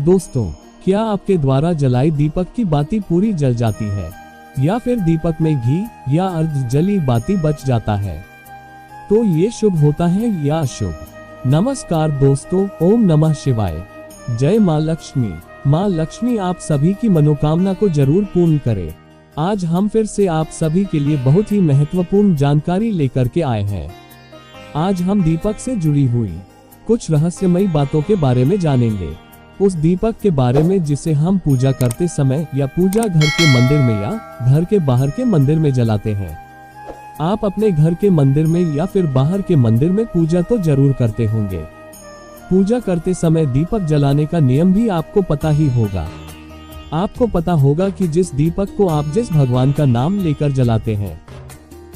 दोस्तों, क्या आपके द्वारा जलाई दीपक की बाती पूरी जल जाती है या फिर दीपक में घी या अर्ध जली बाती बच जाता है तो ये शुभ होता है या अशुभ? नमस्कार दोस्तों, ओम नमः शिवाय। जय माँ लक्ष्मी। माँ लक्ष्मी आप सभी की मनोकामना को जरूर पूर्ण करे। आज हम फिर से आप सभी के लिए बहुत ही महत्वपूर्ण जानकारी लेकर के आए हैं। आज हम दीपक से जुड़ी हुई कुछ रहस्यमयी बातों के बारे में जानेंगे। उस दीपक के बारे में जिसे हम पूजा करते समय या पूजा घर के मंदिर में या घर के बाहर के मंदिर में जलाते हैं। आप अपने घर के मंदिर में या फिर बाहर के मंदिर में पूजा तो जरूर करते होंगे। पूजा करते समय दीपक जलाने का नियम भी आपको पता ही होगा। आपको पता होगा कि जिस दीपक को आप जिस भगवान का नाम लेकर जलाते हैं,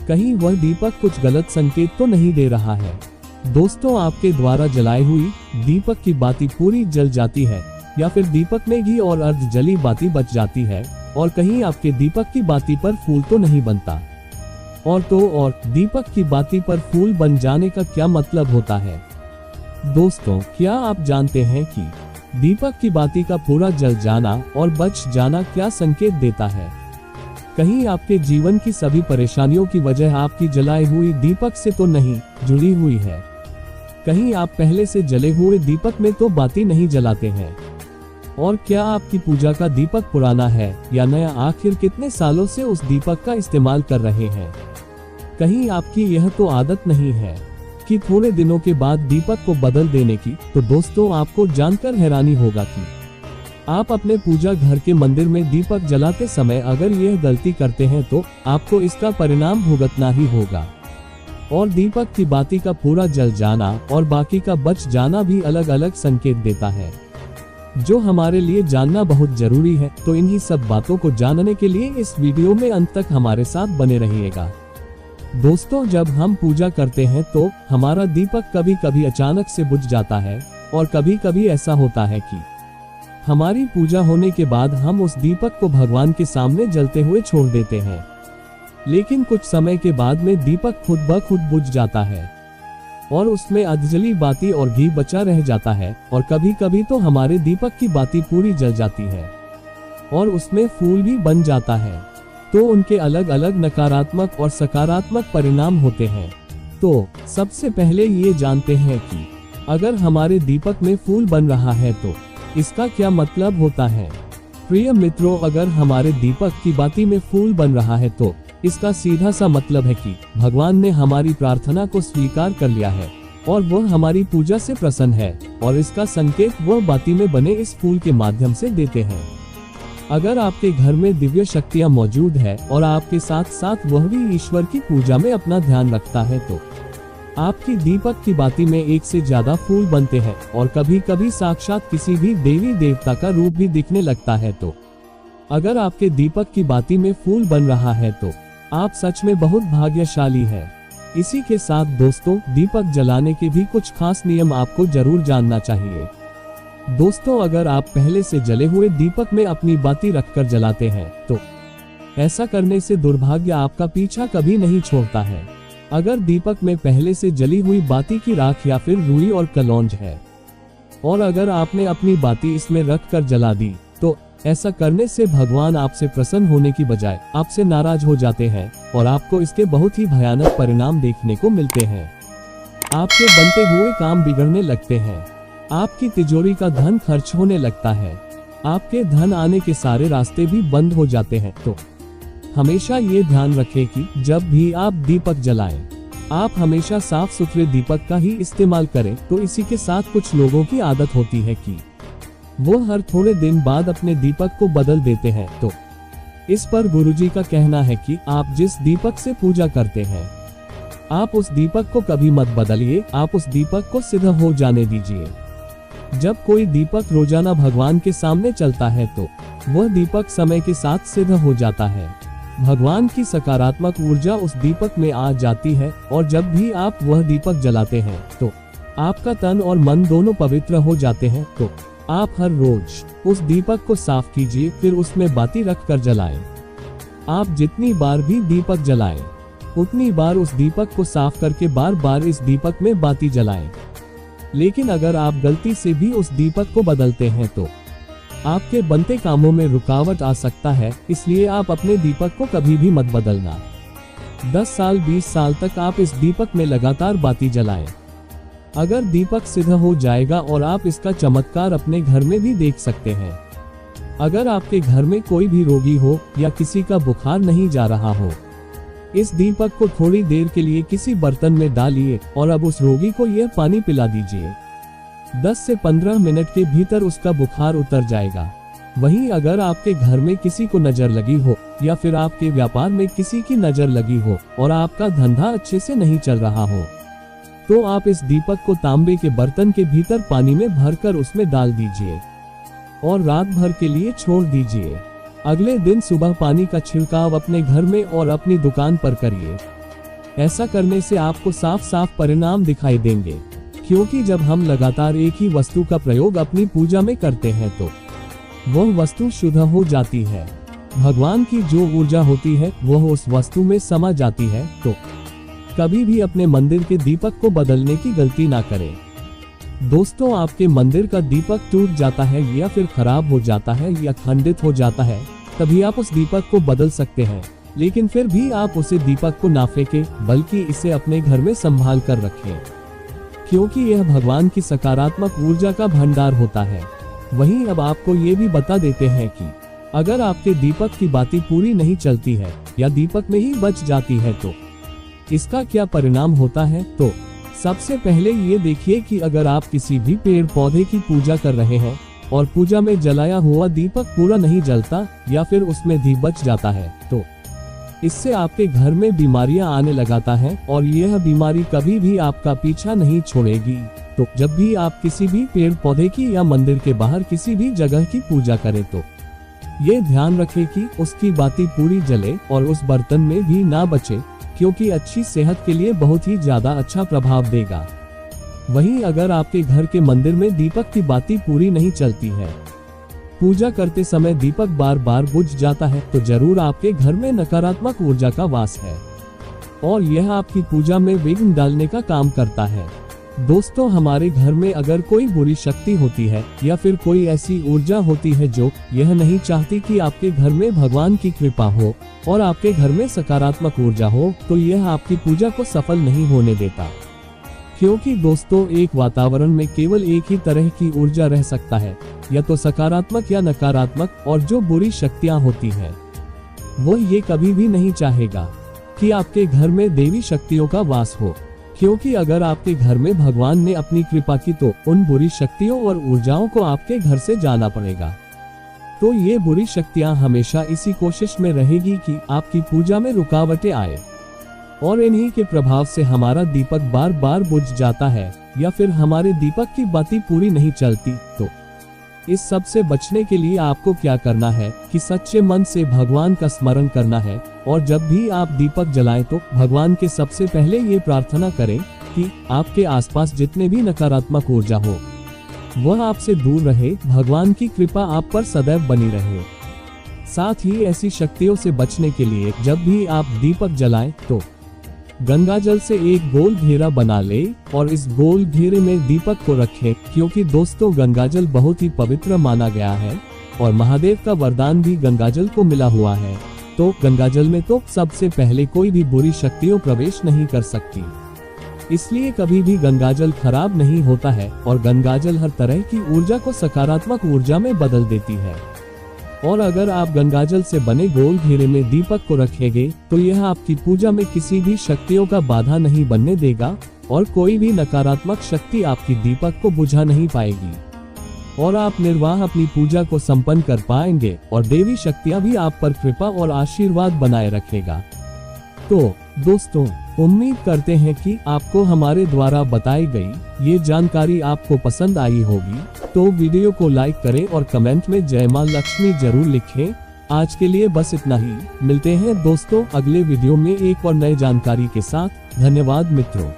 कहीं वह दीपक कुछ गलत संकेत तो नहीं दे रहा है। दोस्तों, आपके द्वारा जलाई हुई दीपक की बाती पूरी जल जाती है या फिर दीपक में घी और अर्ध जली बाती बच जाती है और कहीं आपके दीपक की बाती पर फूल तो नहीं बनता। और दीपक की बाती पर फूल बन जाने का क्या मतलब होता है? दोस्तों, क्या आप जानते हैं कि दीपक की बाती का पूरा जल जाना और बच जाना क्या संकेत देता है? कहीं आपके जीवन की सभी परेशानियों की वजह आपकी जलाई हुई दीपक से तो नहीं जुड़ी हुई है। कहीं आप पहले से जले हुए दीपक में तो बाती नहीं जलाते हैं। और क्या आपकी पूजा का दीपक पुराना है या नया? आखिर कितने सालों से उस दीपक का इस्तेमाल कर रहे हैं? कहीं आपकी यह तो आदत नहीं है कि थोड़े दिनों के बाद दीपक को बदल देने की? तो दोस्तों, आपको जानकर हैरानी होगा कि आप अपने पूजा घर के मंदिर में दीपक जलाते समय अगर यह गलती करते हैं तो आपको इसका परिणाम भुगतना ही होगा। और दीपक की बाती का पूरा जल जाना और बाकी का बच जाना भी अलग अलग संकेत देता है, जो हमारे लिए जानना बहुत जरूरी है। तो इन्हीं सब बातों को जानने के लिए इस वीडियो में अंत तक हमारे साथ बने रहिएगा। दोस्तों, जब हम पूजा करते हैं तो हमारा दीपक कभी कभी अचानक से बुझ जाता है और कभी कभी ऐसा होता है कि हमारी पूजा होने के बाद हम उस दीपक को भगवान के सामने जलते हुए छोड़ देते हैं, लेकिन कुछ समय के बाद में दीपक खुद ब खुद बुझ जाता है और उसमें अधजली बाती और घी बचा रह जाता है। और कभी कभी तो हमारे दीपक की बाती पूरी जल जाती है और उसमें फूल भी बन जाता है। तो उनके अलग अलग नकारात्मक और सकारात्मक परिणाम होते हैं। तो सबसे पहले ये जानते हैं कि अगर हमारे दीपक में फूल बन रहा है तो इसका क्या मतलब होता है? प्रिय मित्रों, अगर हमारे दीपक की बाती में फूल बन रहा है तो इसका सीधा सा मतलब है कि भगवान ने हमारी प्रार्थना को स्वीकार कर लिया है और वह हमारी पूजा से प्रसन्न है। और इसका संकेत वह बाती में बने इस फूल के माध्यम से देते हैं। अगर आपके घर में दिव्य शक्तियां मौजूद है और आपके साथ साथ वह भी ईश्वर की पूजा में अपना ध्यान रखता है तो आपकी दीपक की बाती में एक से ज्यादा फूल बनते हैं और कभी कभी साक्षात किसी भी देवी देवता का रूप भी दिखने लगता है। तो अगर आपके दीपक की बाती में फूल बन रहा है तो आप सच में बहुत भाग्यशाली हैं। इसी के साथ दोस्तों, दीपक जलाने के भी कुछ खास नियम आपको जरूर जानना चाहिए। दोस्तों, अगर आप पहले से जले हुए दीपक में अपनी बाती रखकर जलाते हैं तो ऐसा करने से दुर्भाग्य आपका पीछा कभी नहीं छोड़ता है। अगर दीपक में पहले से जली हुई बाती की राख या फिर रुई और कलौंज है और अगर आपने अपनी बाती इसमें रखकर जला दी तो ऐसा करने से भगवान आपसे प्रसन्न होने की बजाय आपसे नाराज हो जाते हैं और आपको इसके बहुत ही भयानक परिणाम देखने को मिलते हैं। आपके बनते हुए काम बिगड़ने लगते हैं, आपकी तिजोरी का धन खर्च होने लगता है, आपके धन आने के सारे रास्ते भी बंद हो जाते हैं। तो हमेशा ये ध्यान रखें कि जब भी आप दीपक जलाएं, आप हमेशा साफ सुथरे दीपक का ही इस्तेमाल करें। तो इसी के साथ कुछ लोगों की आदत होती है कि वो हर थोड़े दिन बाद अपने दीपक को बदल देते हैं। तो इस पर गुरुजी का कहना है कि आप जिस दीपक से पूजा करते हैं, आप उस दीपक को कभी मत बदलिए, आप उस दीपक को सिद्ध हो जाने दीजिए। जब कोई दीपक रोजाना भगवान के सामने चलता है तो वह दीपक समय के साथ सिद्ध हो जाता है। भगवान की सकारात्मक ऊर्जा उस दीपक में आ जाती है और जब भी आप वह दीपक जलाते हैं तो आपका तन और मन दोनों पवित्र हो जाते हैं। तो आप हर रोज उस दीपक को साफ कीजिए, फिर उसमें बाती रखकर जलाएं। आप जितनी बार भी दीपक जलाएं, उतनी बार उस दीपक को साफ करके बार बार इस दीपक में बाती जलाएं। लेकिन अगर आप गलती से भी उस दीपक को बदलते हैं तो आपके बनते कामों में रुकावट आ सकता है, इसलिए आप अपने दीपक को कभी भी मत बदलना। 10 साल 20 साल तक आप इस दीपक में लगातार बाती जलाएं। अगर दीपक सिद्ध हो जाएगा और आप इसका चमत्कार अपने घर में भी देख सकते हैं। अगर आपके घर में कोई भी रोगी हो या किसी का बुखार नहीं जा रहा हो, इस दीपक को थोड़ी देर के लिए किसी बर्तन में डालिए और अब उस रोगी को यह पानी पिला दीजिए। 10 से 15 मिनट के भीतर उसका बुखार उतर जाएगा। वहीं अगर आपके घर में किसी को नजर लगी हो या फिर आपके व्यापार में किसी की नजर लगी हो और आपका धंधा अच्छे से नहीं चल रहा हो, तो आप इस दीपक को तांबे के बर्तन के भीतर पानी में भरकर उसमें डाल दीजिए और रात भर के लिए छोड़ दीजिए। अगले दिन सुबह पानी का छिड़काव अपने घर में और अपनी दुकान पर करिए। ऐसा करने से आपको साफ साफ परिणाम दिखाई देंगे, क्योंकि जब हम लगातार एक ही वस्तु का प्रयोग अपनी पूजा में करते हैं तो वह वस्तु शुद्ध हो जाती है। भगवान की जो ऊर्जा होती है वह उस वस्तु में समा जाती है। तो कभी भी अपने मंदिर के दीपक को बदलने की गलती ना करें। दोस्तों, आपके मंदिर का दीपक टूट जाता है या फिर खराब हो जाता है या खंडित हो जाता है, तभी आप उस दीपक को बदल सकते हैं। लेकिन फिर भी आप उसे दीपक को ना फेंकें, बल्कि इसे अपने घर में संभाल कर रखें, क्योंकि यह भगवान की सकारात्मक ऊर्जा का भंडार होता है। वहीं अब आपको ये भी बता देते हैं कि अगर आपके दीपक की बाती पूरी नहीं चलती है या दीपक में ही बच जाती है तो इसका क्या परिणाम होता है। तो सबसे पहले ये देखिए कि अगर आप किसी भी पेड़ पौधे की पूजा कर रहे हैं और पूजा में जलाया हुआ दीपक पूरा नहीं जलता या फिर उसमें दीप बच जाता है, तो इससे आपके घर में बीमारियां आने लगाता है और यह बीमारी कभी भी आपका पीछा नहीं छोड़ेगी। तो जब भी आप किसी भी पेड़ पौधे की या मंदिर के बाहर किसी भी जगह की पूजा करें तो ये ध्यान रखें कि उसकी बाती पूरी जले और उस बर्तन में भी ना बचे, क्योंकि अच्छी सेहत के लिए बहुत ही ज्यादा अच्छा प्रभाव देगा। वहीं अगर आपके घर के मंदिर में दीपक की बाती पूरी नहीं चलती है, पूजा करते समय दीपक बार बार बुझ जाता है, तो जरूर आपके घर में नकारात्मक ऊर्जा का वास है और यह आपकी पूजा में विघ्न डालने का काम करता है। दोस्तों, हमारे घर में अगर कोई बुरी शक्ति होती है या फिर कोई ऐसी ऊर्जा होती है जो यह नहीं चाहती कि आपके घर में भगवान की कृपा हो और आपके घर में सकारात्मक ऊर्जा हो, तो यह आपकी पूजा को सफल नहीं होने देता। क्योंकि दोस्तों, एक वातावरण में केवल एक ही तरह की ऊर्जा रह सकता है, या तो सकारात्मक या नकारात्मक, और जो बुरी शक्तियां होती है वो ये कभी भी नहीं चाहेगा कि आपके घर में देवी शक्तियों का वास हो। क्योंकि अगर आपके घर में भगवान ने अपनी कृपा की तो उन बुरी शक्तियों और ऊर्जाओं को आपके घर से जाना पड़ेगा। तो ये बुरी शक्तियां हमेशा इसी कोशिश में रहेगी कि आपकी पूजा में रुकावटें आए और इन्हीं के प्रभाव से हमारा दीपक बार बार बुझ जाता है या फिर हमारे दीपक की बाती पूरी नहीं चलती। तो इस सब से बचने के लिए आपको क्या करना है कि सच्चे मन से भगवान का स्मरण करना है और जब भी आप दीपक जलाएं तो भगवान के सबसे पहले ये प्रार्थना करें कि आपके आसपास जितने भी नकारात्मक ऊर्जा हो वह आपसे दूर रहे, भगवान की कृपा आप पर सदैव बनी रहे। साथ ही ऐसी शक्तियों से बचने के लिए जब भी आप दीपक जलाएं तो गंगा जल से एक गोल घेरा बना ले और इस गोल घेरे में दीपक को रखें, क्योंकि दोस्तों गंगा जल बहुत ही पवित्र माना गया है और महादेव का वरदान भी गंगा जल को मिला हुआ है। तो गंगा जल में तो सबसे पहले कोई भी बुरी शक्तियां प्रवेश नहीं कर सकती, इसलिए कभी भी गंगा जल खराब नहीं होता है और गंगा जल हर तरह की ऊर्जा को सकारात्मक ऊर्जा में बदल देती है। और अगर आप गंगाजल से बने गोल घेरे में दीपक को रखेंगे तो यह आपकी पूजा में किसी भी शक्तियों का बाधा नहीं बनने देगा और कोई भी नकारात्मक शक्ति आपकी दीपक को बुझा नहीं पाएगी और आप निर्वाह अपनी पूजा को संपन्न कर पाएंगे और देवी शक्तियां भी आप पर कृपा और आशीर्वाद बनाए रखेगा। तो दोस्तों, उम्मीद करते हैं कि आपको हमारे द्वारा बताई गई ये जानकारी आपको पसंद आई होगी। तो वीडियो को लाइक करें और कमेंट में जय मां लक्ष्मी जरूर लिखें। आज के लिए बस इतना ही। मिलते हैं दोस्तों अगले वीडियो में एक और नए जानकारी के साथ। धन्यवाद मित्रों।